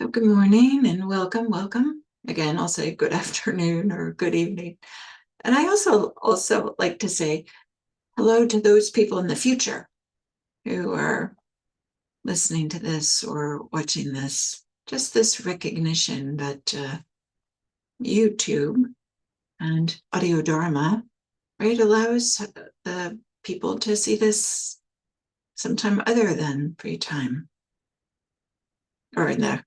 So good morning and welcome. Again, I'll say good afternoon or good evening. And I also like to say hello to those people in the future who are listening to this or watching this. Just this recognition that YouTube and Audio Dharma, right, allows the people to see this sometime other than free time, or in the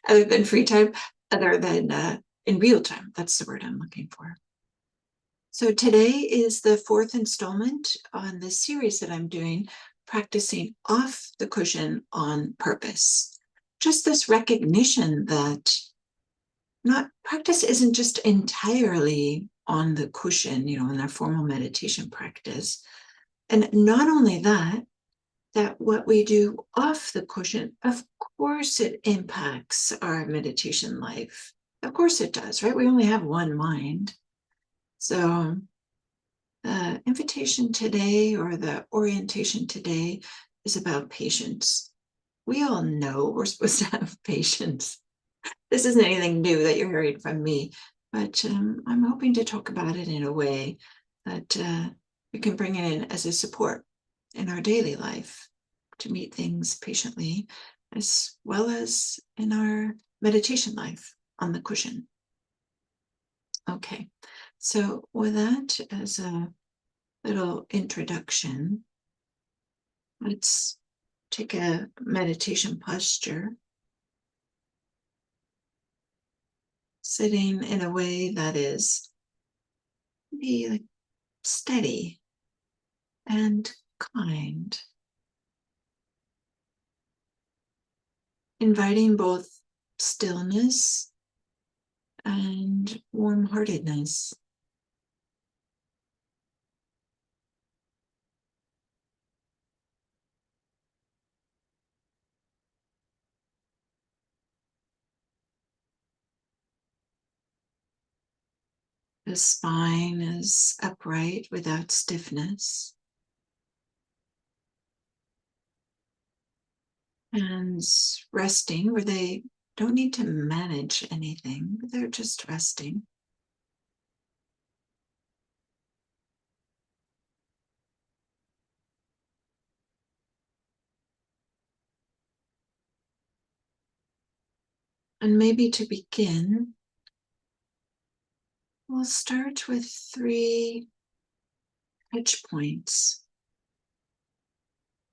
other than free time, other than in real time. That's the word I'm looking for. So today is the fourth installment on this series that I'm doing, practicing off the cushion on purpose. Just this recognition that not practice isn't just entirely on the cushion, in our formal meditation practice. And not only that, that what we do off the cushion, of course, it impacts our meditation life. Of course it does, right? We only have one mind. So the invitation today, or the orientation today, is about patience. We all know we're supposed to have patience. This isn't anything new that you're hearing from me, but I'm hoping to talk about it in a way that we can bring it in as a support in our daily life to meet things patiently, as well as in our meditation life on the cushion. Okay, so with that as a little introduction, let's take a meditation posture, sitting in a way that is maybe like steady and kind, inviting both stillness and warm-heartedness. The spine is upright without stiffness. Hands resting where they don't need to manage anything, but they're just resting. And maybe to begin, we'll start with 3 touch points,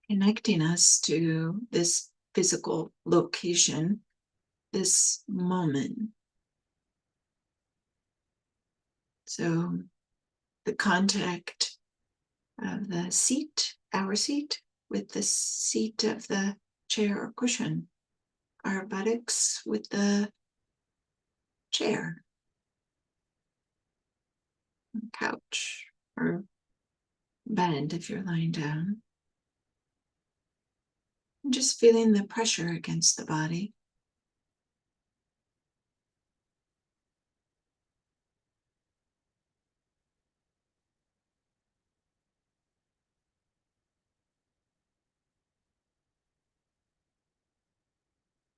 connecting us to this physical location, this moment. So the contact of the seat, our seat, with the seat of the chair or cushion, our buttocks with the chair, couch, or bed if you're lying down. And just feeling the pressure against the body.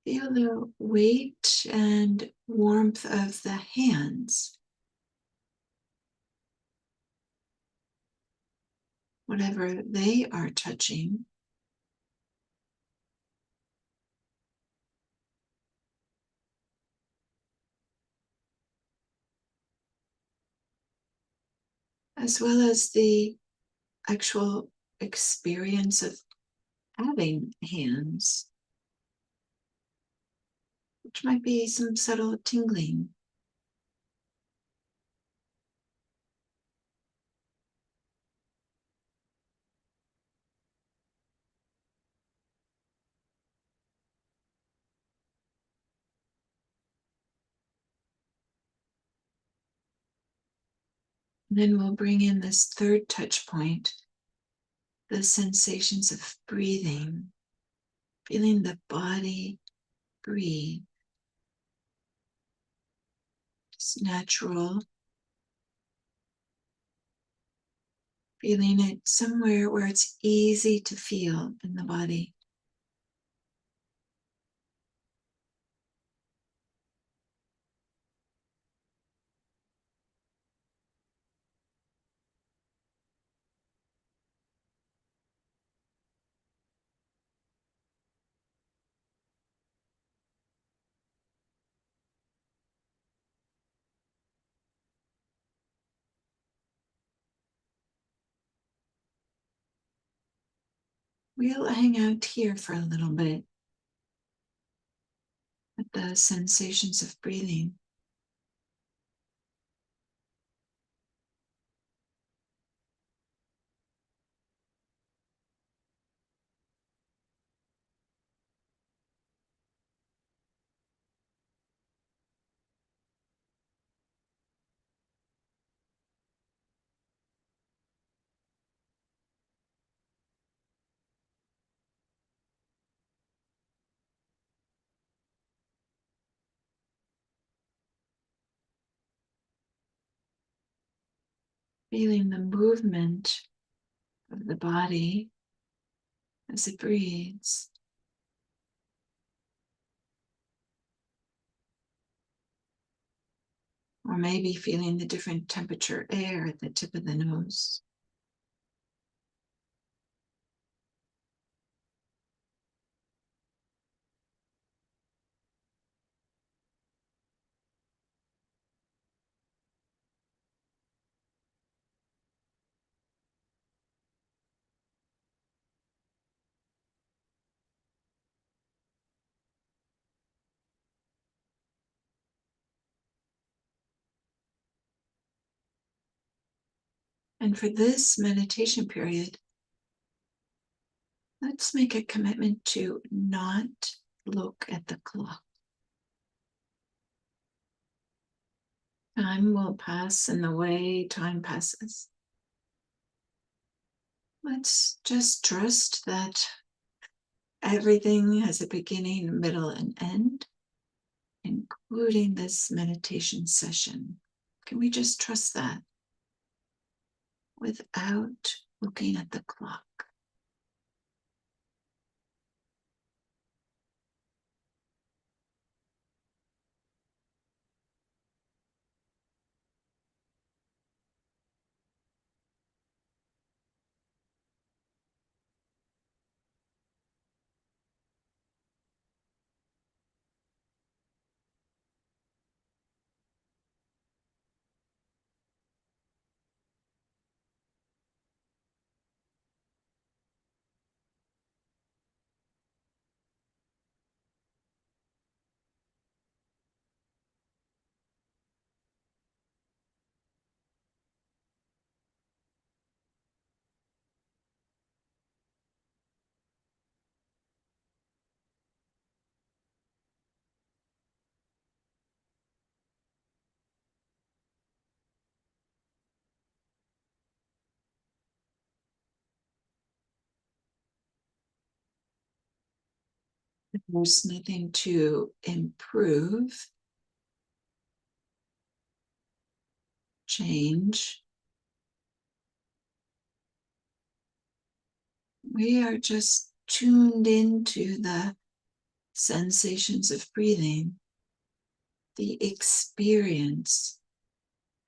Feel the weight and warmth of the hands, whatever they are touching. As well as the actual experience of having hands, which might be some subtle tingling. And then we'll bring in this third touch point, the sensations of breathing, feeling the body breathe. It's natural, feeling it somewhere where it's easy to feel in the body. we'll hang out here for a little bit with the sensations of breathing. Feeling the movement of the body as it breathes. Or maybe feeling the different temperature air at the tip of the nose. And for this meditation period, let's make a commitment to not look at the clock. Time will pass in the way time passes. Let's just trust that everything has a beginning, middle, and end, including this meditation session. Can we just trust that without looking at the clock? There's nothing to improve, change. We are just tuned into the sensations of breathing, the experience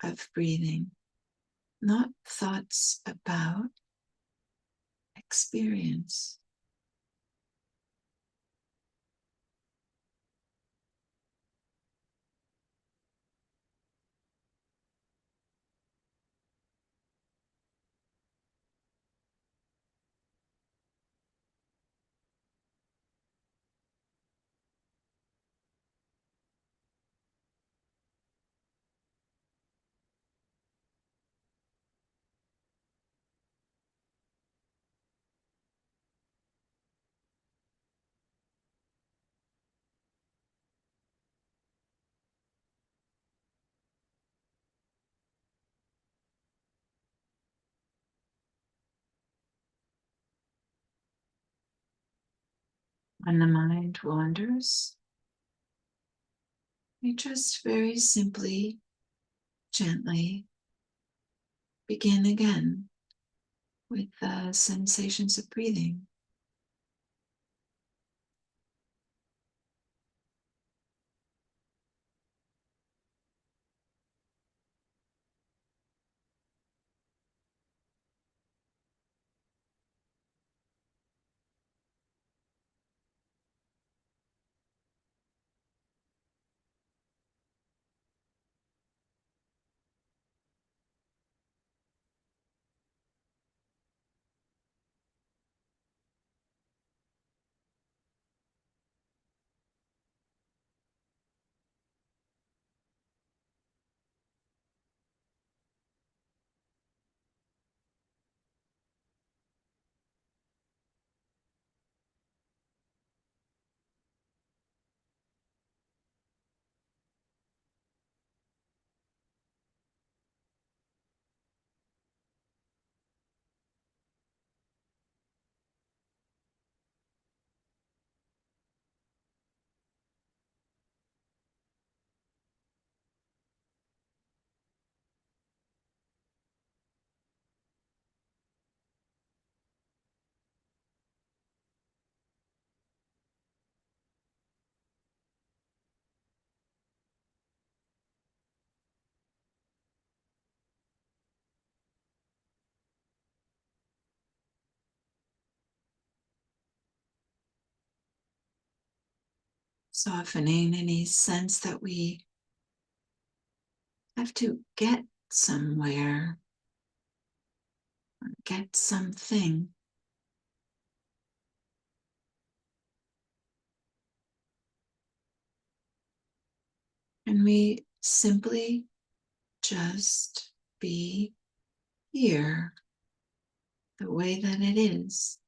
of breathing, not thoughts about experience. When the mind wanders, we just very simply, gently begin again with the sensations of breathing. softening any sense that we have to get somewhere or get something. And we simply just be here the way that it is.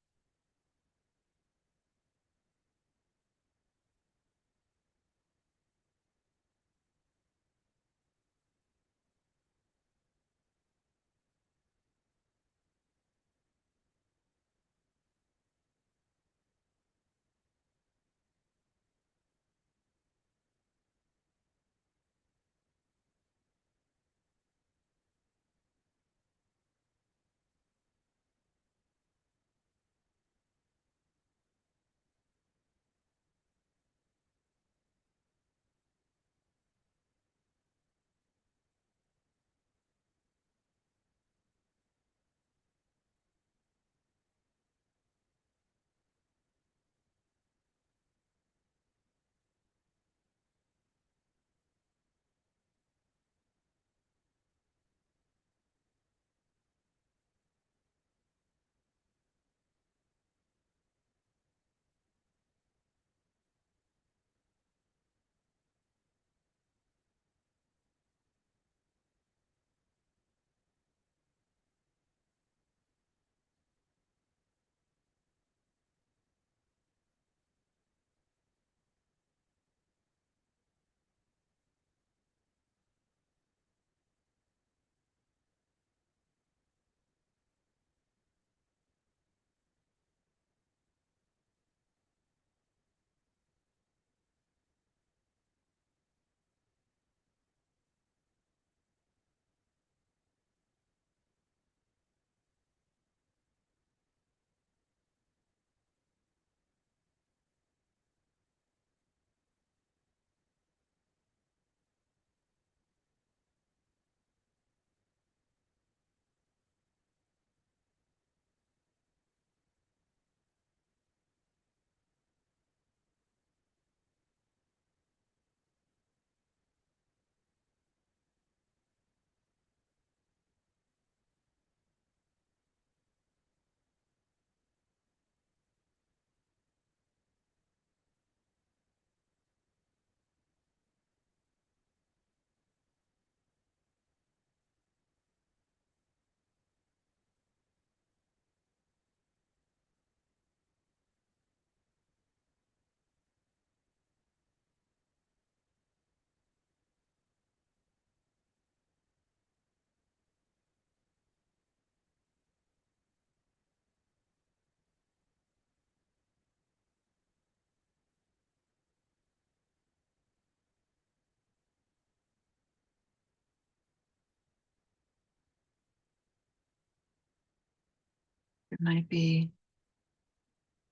There might be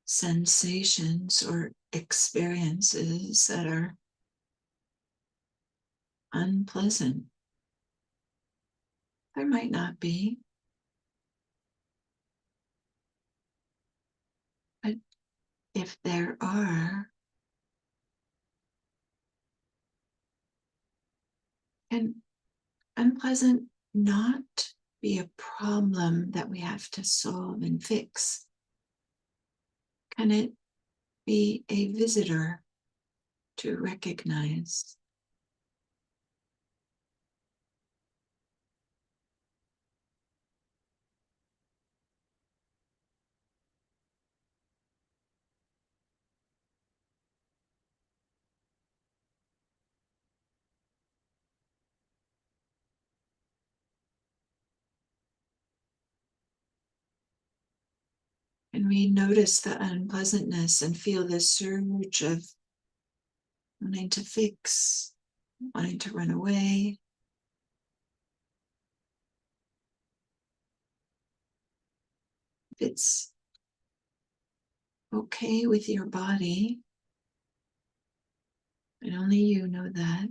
sensations or experiences that are unpleasant. There might not be, but if there are, can unpleasant not be a problem that we have to solve and fix? Can it be a visitor to recognize? And we notice the unpleasantness and feel this surge of wanting to fix, wanting to run away. If it's okay with your body, and only you know that,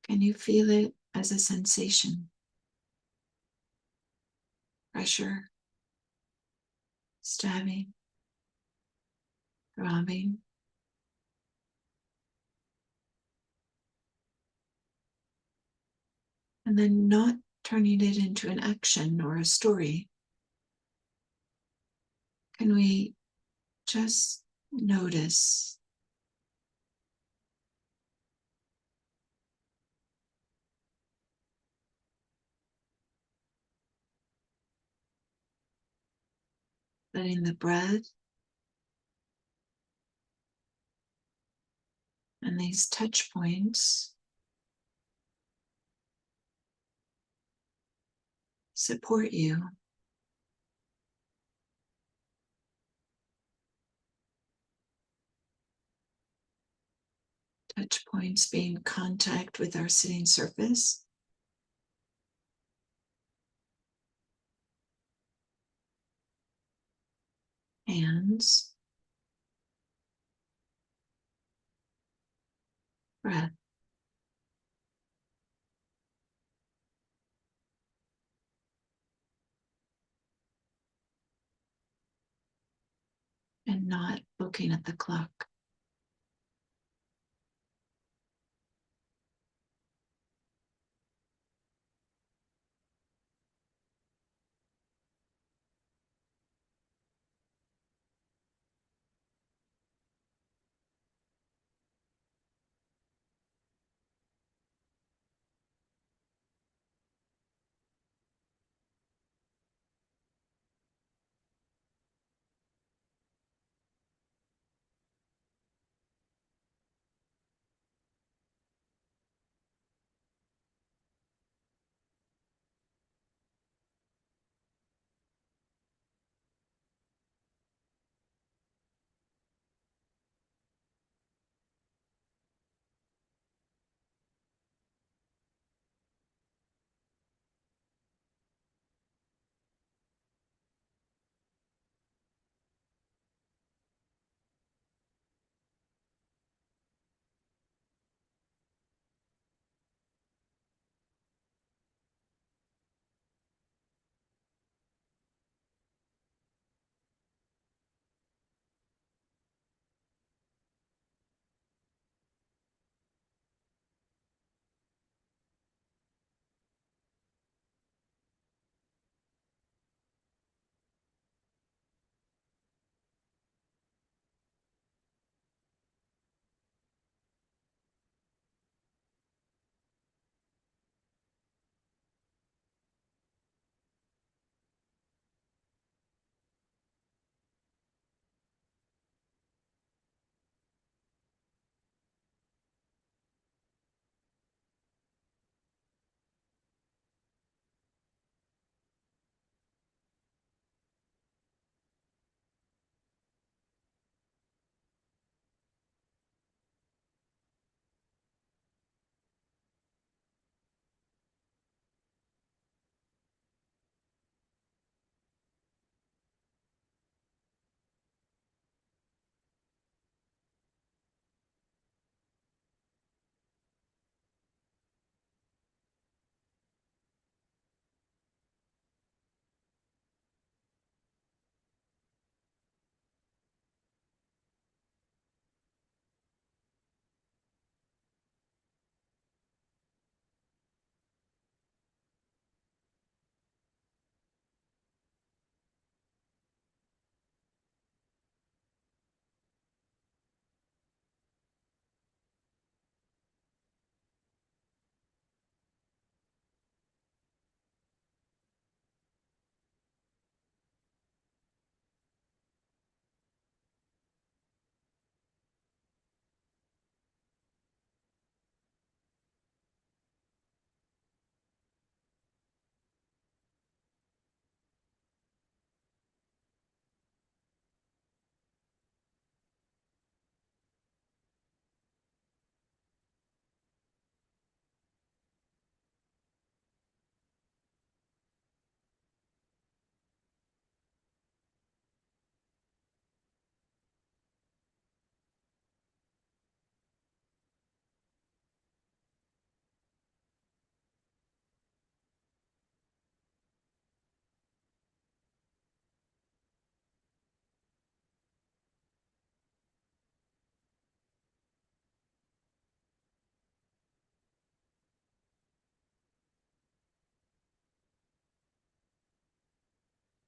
can you feel it as a sensation? Pressure, stabbing, throbbing. and then not turning it into an action or a story. Can we just notice letting the breath and these touch points support you? Touch points being contact with our sitting surface, hands, breath, and not looking at the clock.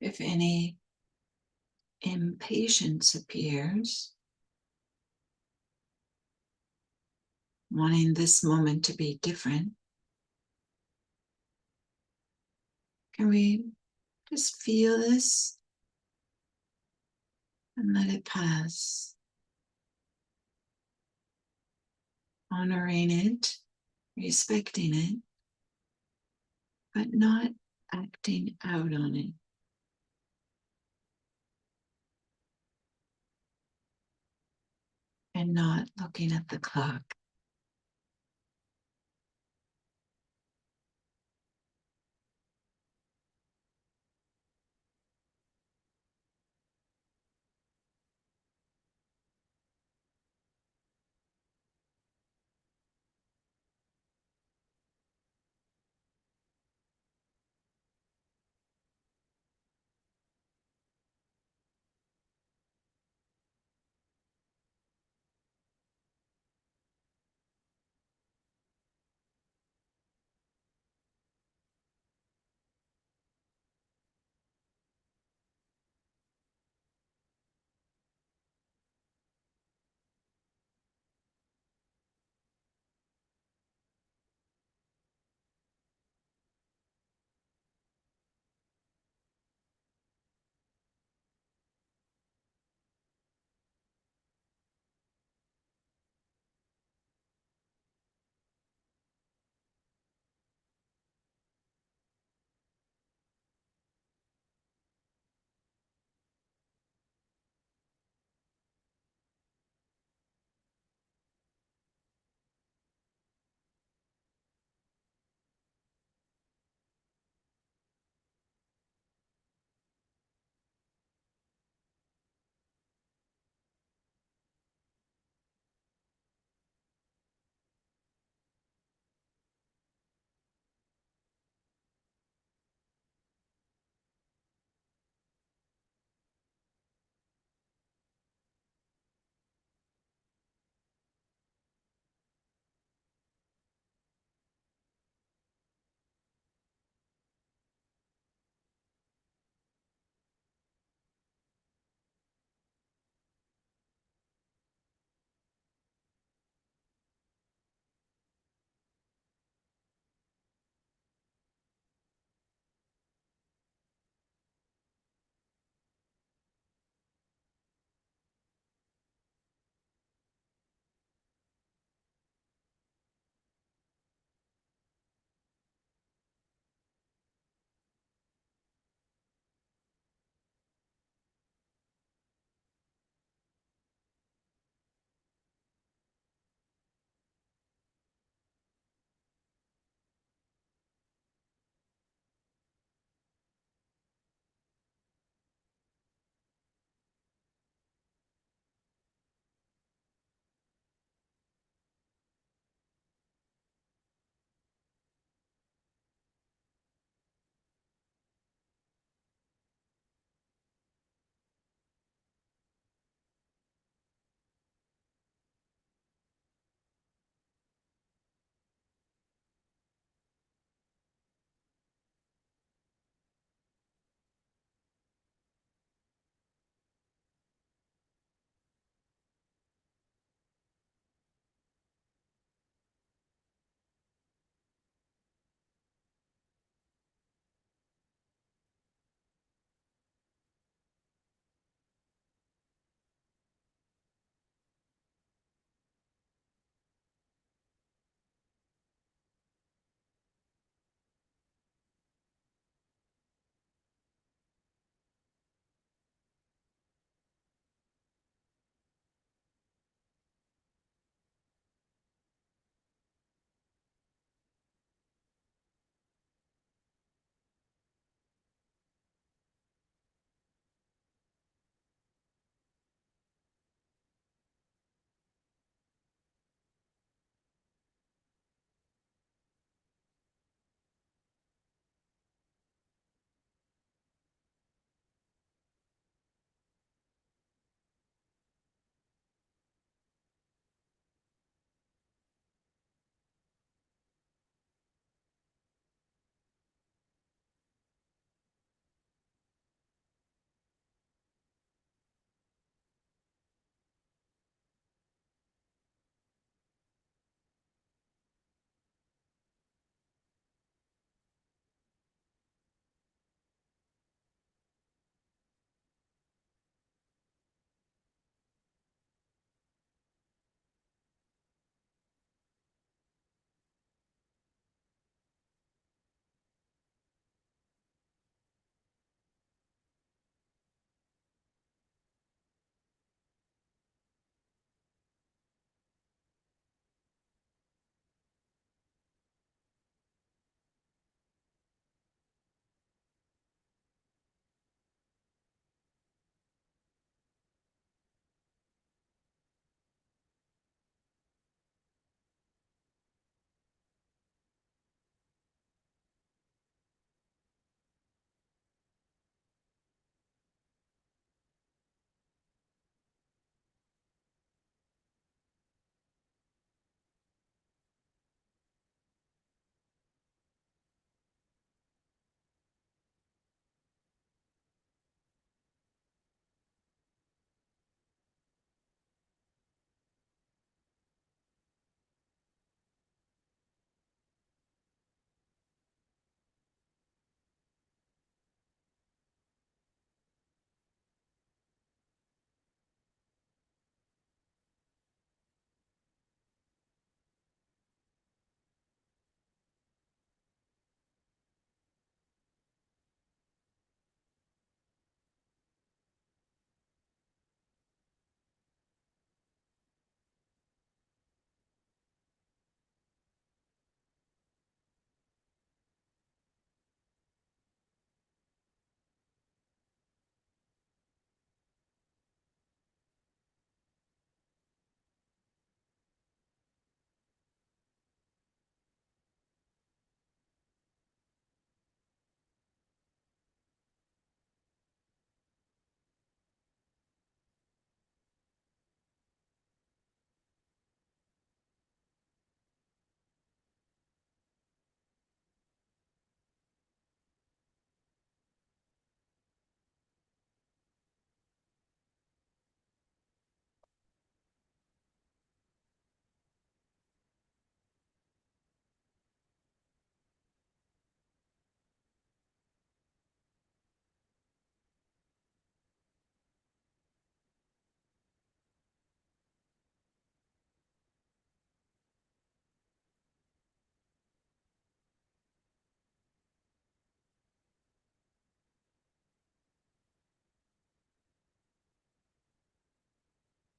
If any impatience appears, wanting this moment to be different, can we just feel this and let it pass, honoring it, respecting it, but not acting out on it. And not looking at the clock.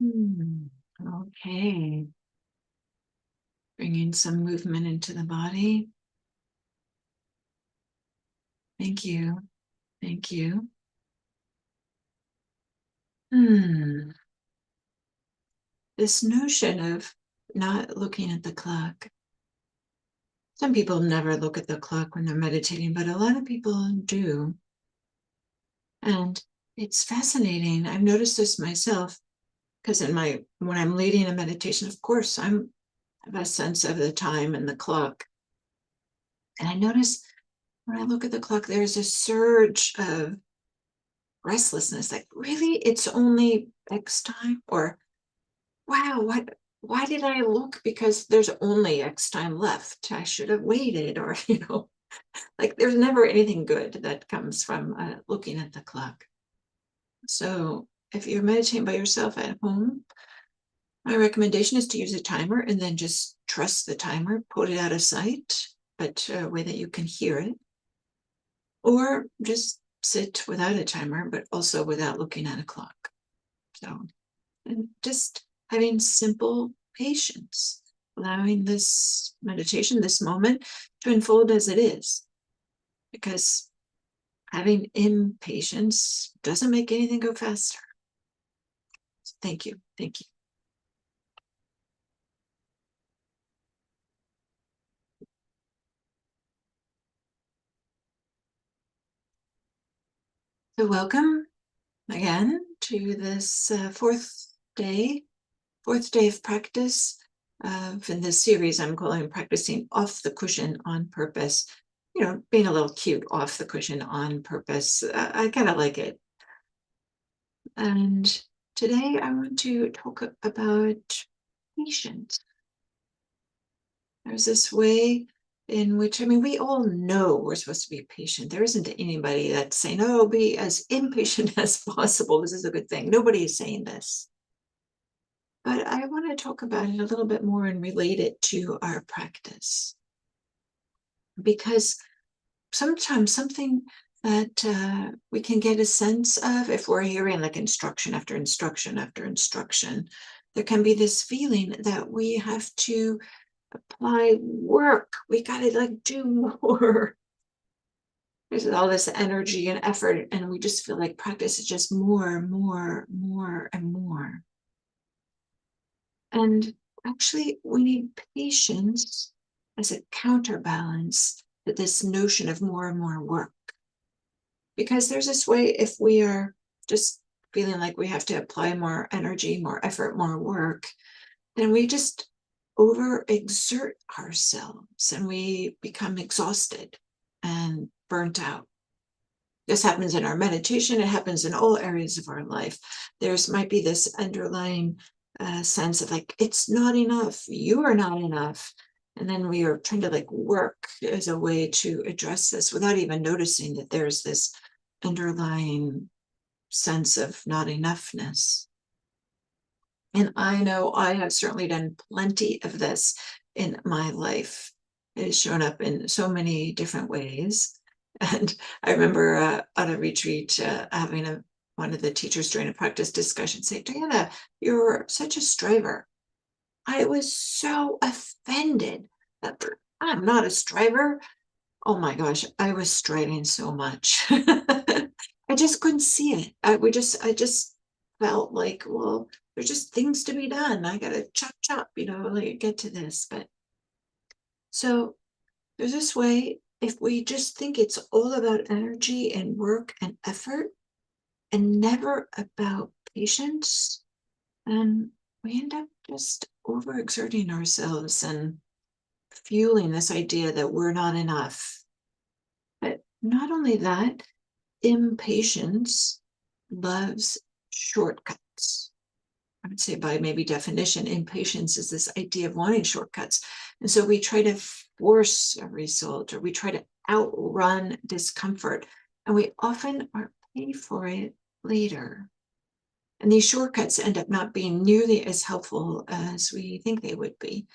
Hmm. Okay. Bringing some movement into the body. Thank you. Thank you. Hmm. This notion of not looking at the clock. Some people never look at the clock when they're meditating, but a lot of people do. And it's fascinating. I've noticed this myself because when I'm leading a meditation, of course, I have a sense of the time and the clock. And I notice when I look at the clock, there's a surge of restlessness. Like, really, it's only X time? Or, wow, why did I look? Because there's only X time left. I should have waited, or, like there's never anything good that comes from looking at the clock. So if you're meditating by yourself at home, my recommendation is to use a timer and then just trust the timer, put it out of sight, but a way that you can hear it. Or just sit without a timer, but also without looking at a clock. So, and just having simple patience, allowing this meditation, this moment, to unfold as it is. Because having impatience doesn't make anything go faster. So thank you. Thank you. So welcome again to this day, fourth day of practice in this series I'm calling Practicing Off the Cushion on Purpose. Being a little cute, off the cushion on purpose. I kind of like it. And today I want to talk about patience. There's this way in which, we all know we're supposed to be patient. There isn't anybody that's saying, oh, be as impatient as possible. This is a good thing. Nobody is saying this. But I want to talk about it a little bit more and relate it to our practice. Because sometimes something that we can get a sense of if we're hearing like instruction after instruction after instruction, there can be this feeling that we have to apply work. We got to like do more. There's all this energy and effort, and we just feel like practice is just more, more, more, and more. And actually, we need patience as a counterbalance to this notion of more and more work. Because there's this way, if we are just feeling like we have to apply more energy, more effort, more work, then we just overexert ourselves and we become exhausted and burnt out. This happens in our meditation. It happens in all areas of our life. There's might be this underlying sense of like, it's not enough. You are not enough. And then we are trying to like work as a way to address this without even noticing that there's this underlying sense of not enoughness. And I know I have certainly done plenty of this in my life. It has shown up in so many different ways. And I remember on a retreat having one of the teachers during a practice discussion say, Diana, you're such a striver. I was so offended that I'm not a striver. Oh my gosh, I was striving so much. I just couldn't see it. I just felt like, well, there's just things to be done. I gotta chop chop, like get to this. But so there's this way, if we just think it's all about energy and work and effort and never about patience, then we end up just overexerting ourselves and fueling this idea that we're not enough. But not only that, impatience loves shortcuts. I would say by maybe definition, impatience is this idea of wanting shortcuts. And so we try to force a result or we try to outrun discomfort. And we often are paid for it later. And these shortcuts end up not being nearly as helpful as we think they would be.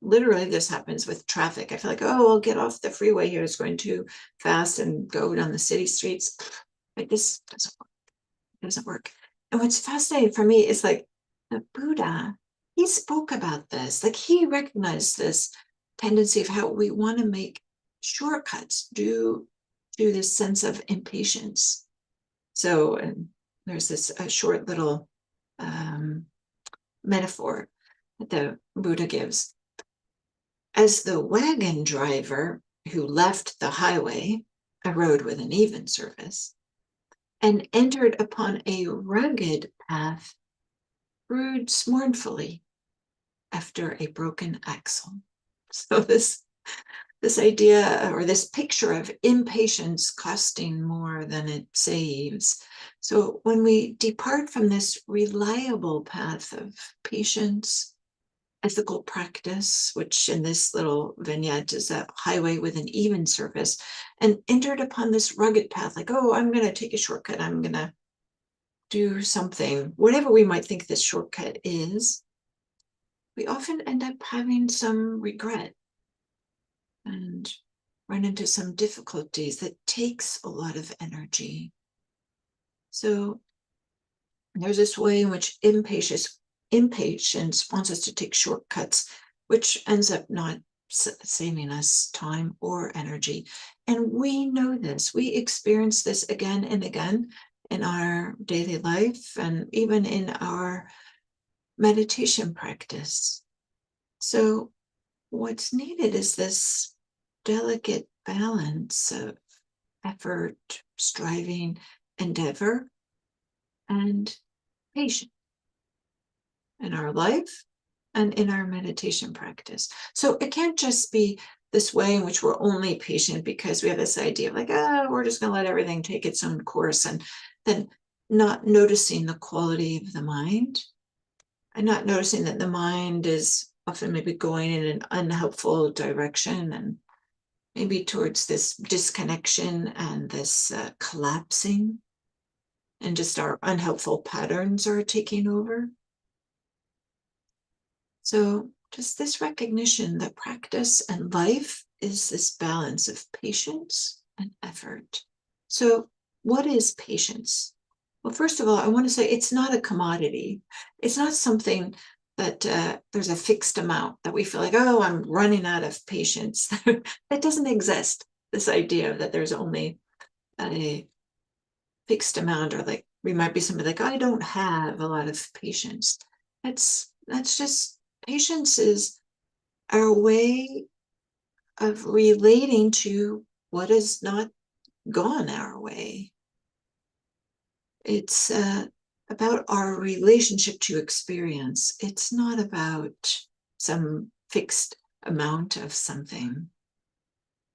Literally, this happens with traffic. I feel like, oh, I'll get off the freeway here. It's going too fast and go down the city streets. Like this doesn't work. It doesn't work. And what's fascinating for me is like, the Buddha, he spoke about this. Like he recognized this tendency of how we want to make shortcuts due to this sense of impatience. So, and there's this short little metaphor that the Buddha gives. As the wagon driver who left the highway, a road with an even surface, and entered upon a rugged path, brewed mournfully after a broken axle. So this idea or this picture of impatience costing more than it saves. So when we depart from this reliable path of patience, ethical practice, which in this little vignette is a highway with an even surface, and entered upon this rugged path, like, oh, I'm going to take a shortcut, I'm going to do something, whatever we might think this shortcut is, we often end up having some regret and run into some difficulties that takes a lot of energy. So there's this way in which impatience wants us to take shortcuts, which ends up not saving us time or energy. And we know this. We experience this again and again in our daily life and even in our meditation practice. So what's needed is this delicate balance of effort, striving, endeavor, and patience in our life and in our meditation practice. So it can't just be this way in which we're only patient because we have this idea of like, we're just going to let everything take its own course, and then not noticing the quality of the mind and not noticing that the mind is often maybe going in an unhelpful direction and maybe towards this disconnection and this collapsing, and just our unhelpful patterns are taking over. So just this recognition that practice and life is this balance of patience and effort. So what is patience? Well, first of all, I want to say it's not a commodity. It's not something that there's a fixed amount that we feel like, oh, I'm running out of patience. That doesn't exist, this idea that there's only a fixed amount, or like we might be somebody like, I don't have a lot of patience. That's just, patience is our way of relating to what has not gone our way. It's about our relationship to experience. It's not about some fixed amount of something.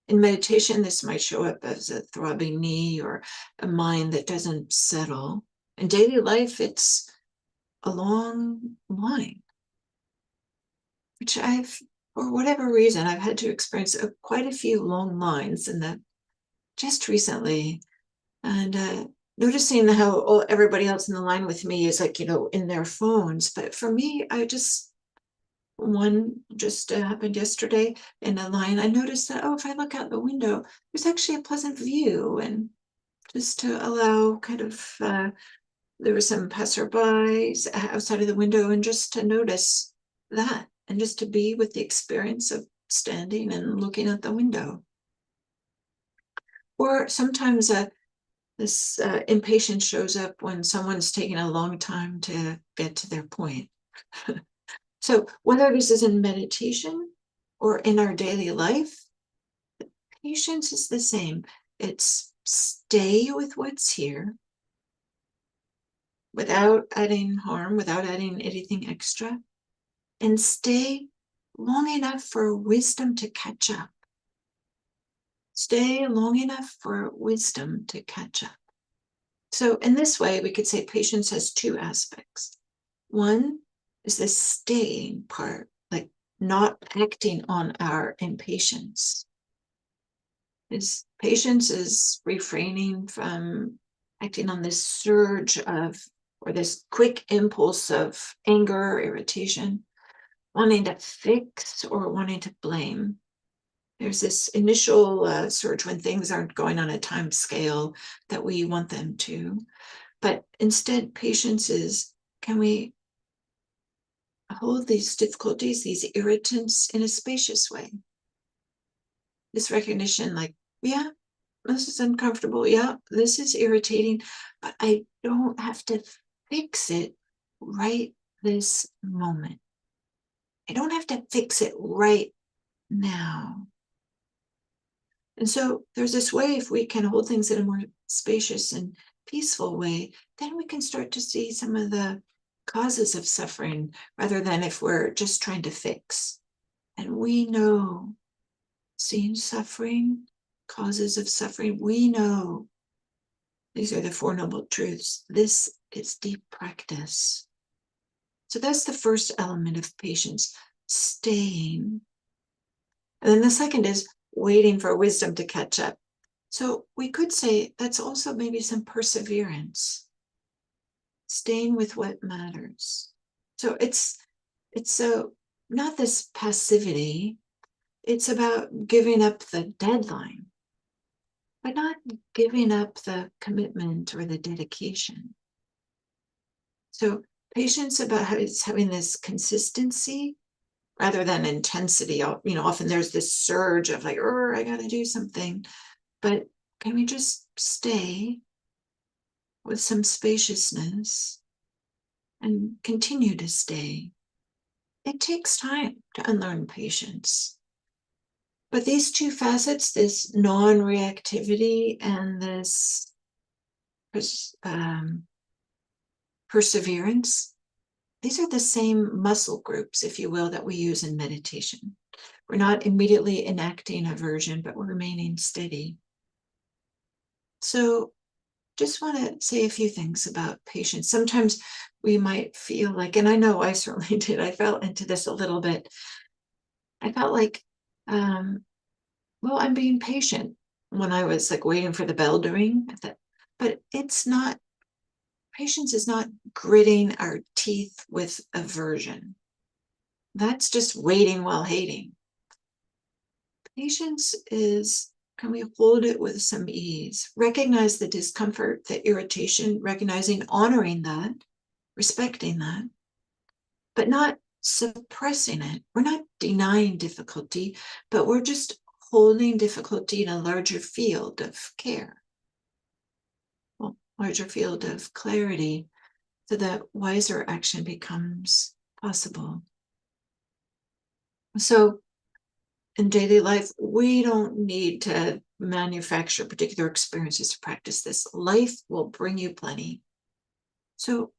In meditation, this might show up as a throbbing knee or a mind that doesn't settle. In daily life, it's a long line, which for whatever reason, I've had to experience quite a few long lines in that just recently. And noticing how everybody else in the line with me is like, in their phones. But for me, one just happened yesterday in a line. I noticed that, if I look out the window, there's actually a pleasant view. And just to allow there were some passerbys outside of the window, and just to notice that, and just to be with the experience of standing and looking out the window. Or sometimes this impatience shows up when someone's taking a long time to get to their point. So whether this is in meditation or in our daily life, patience is the same. It's stay with what's here without adding harm, without adding anything extra, and stay long enough for wisdom to catch up. Stay long enough for wisdom to catch up. So in this way, we could say patience has two aspects. One is the staying part, like not acting on our impatience. Patience is refraining from acting on this surge or this quick impulse of anger or irritation, wanting to fix or wanting to blame. There's this initial surge when things aren't going on a time scale that we want them to. But instead, patience is, can we hold these difficulties, these irritants in a spacious way. This recognition, like, yeah, this is uncomfortable. Yeah, this is irritating, but I don't have to fix it right this moment. I don't have to fix it right now. And so there's this way, if we can hold things in a more spacious and peaceful way, then we can start to see some of the causes of suffering rather than if we're just trying to fix. And we know, seeing suffering, causes of suffering, we know these are the Four Noble Truths. This is deep practice. So that's the first element of patience, staying. And then the second is waiting for wisdom to catch up. So we could say that's also maybe some perseverance, staying with what matters. So it's so not this passivity, it's about giving up the deadline, but not giving up the commitment or the dedication. So patience about how it's having this consistency rather than intensity. Often there's this surge of like, oh, I got to do something. But can we just stay with some spaciousness and continue to stay? It takes time to unlearn patience. But these two facets, this non-reactivity and this perseverance, these are the same muscle groups, if you will, that we use in meditation. We're not immediately enacting aversion, but we're remaining steady. So just want to say a few things about patience. Sometimes we might feel like, and I know I certainly did, I fell into this a little bit. I felt like, well, I'm being patient when I was like waiting for the bell to ring. But it's not, patience is not gritting our teeth with aversion. That's just waiting while hating. Patience is, can we hold it with some ease? Recognize the discomfort, the irritation, recognizing, honoring that, respecting that, but not suppressing it. We're not denying difficulty, but we're just holding difficulty in a larger field of care, well, larger field of clarity, so that wiser action becomes possible. So in daily life, we don't need to manufacture particular experiences to practice this. Life will bring you plenty. So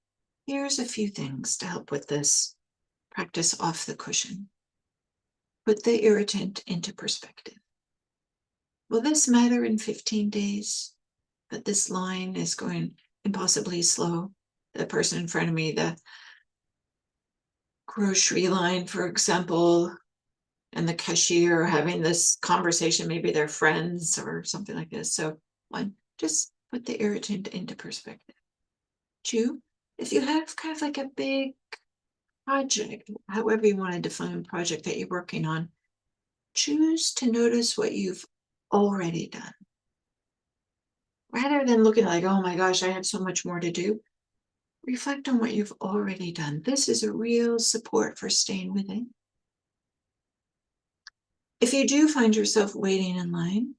here's a few things to help with this practice off the cushion. Put the irritant into perspective. Will this matter in 15 days? That this line is going impossibly slow. The person in front of me, the grocery line, for example, and the cashier having this conversation, maybe they're friends or something like this. So one, just put the irritant into perspective. Two, if you have kind of like a big project, however you want to define project that you're working on, choose to notice what you've already done. Rather than looking like, oh my gosh, I have so much more to do, reflect on what you've already done. This is a real support for staying with it. If you do find yourself waiting in line,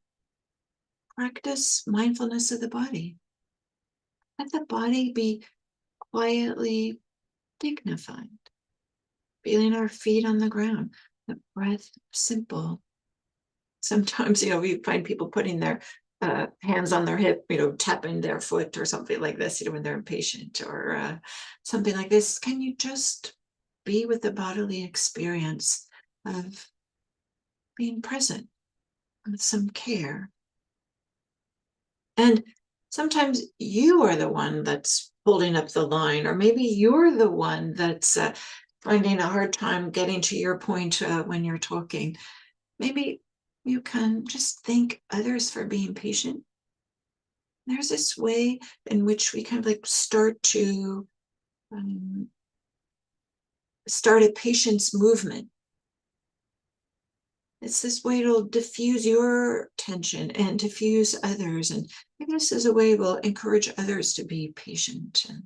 practice mindfulness of the body. Let the body be quietly dignified, feeling our feet on the ground, the breath simple. Sometimes, we find people putting their hands on their hip, tapping their foot or something like this, when they're impatient or something like this. Can you just be with the bodily experience of being present with some care? And sometimes you are the one that's holding up the line, or maybe you're the one that's finding a hard time getting to your point when you're talking. Maybe you can just thank others for being patient. There's this way in which we kind of like start a patience movement. It's this way it'll diffuse your tension and diffuse others. And maybe this is a way we'll encourage others to be patient. And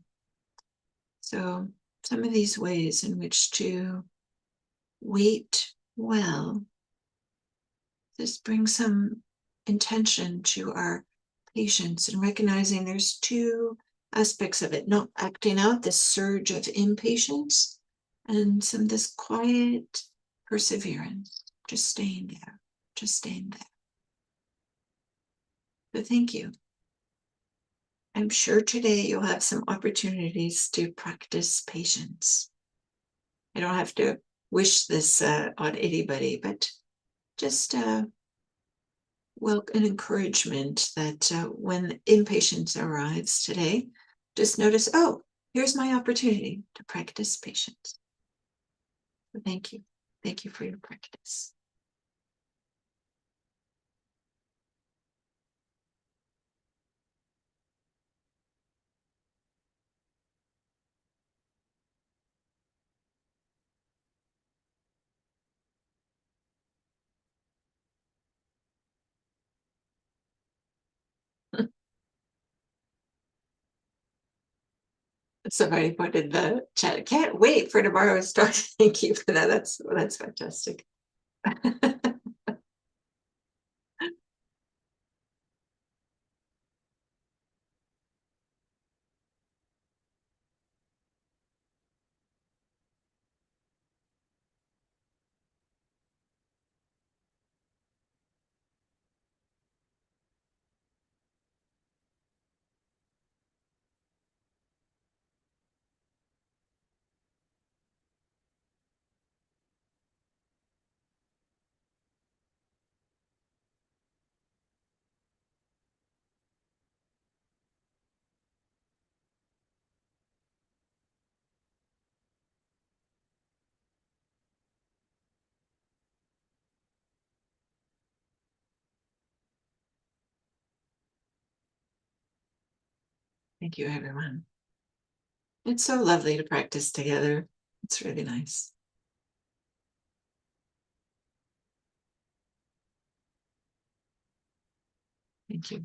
so some of these ways in which to wait well. Just bring some intention to our patience and recognizing there's two aspects of it, not acting out this surge of impatience and some this quiet perseverance, just staying there, just staying there. So thank you. I'm sure today you'll have some opportunities to practice patience. I don't have to wish this on anybody, but just well, an encouragement that when impatience arrives today, just notice, oh, here's my opportunity to practice patience. So thank you. Thank you for your practice. Somebody put in the chat, can't wait for tomorrow's talk. Thank you for that. That's fantastic. Thank you, everyone. It's so lovely to practice together. It's really nice. Thank you.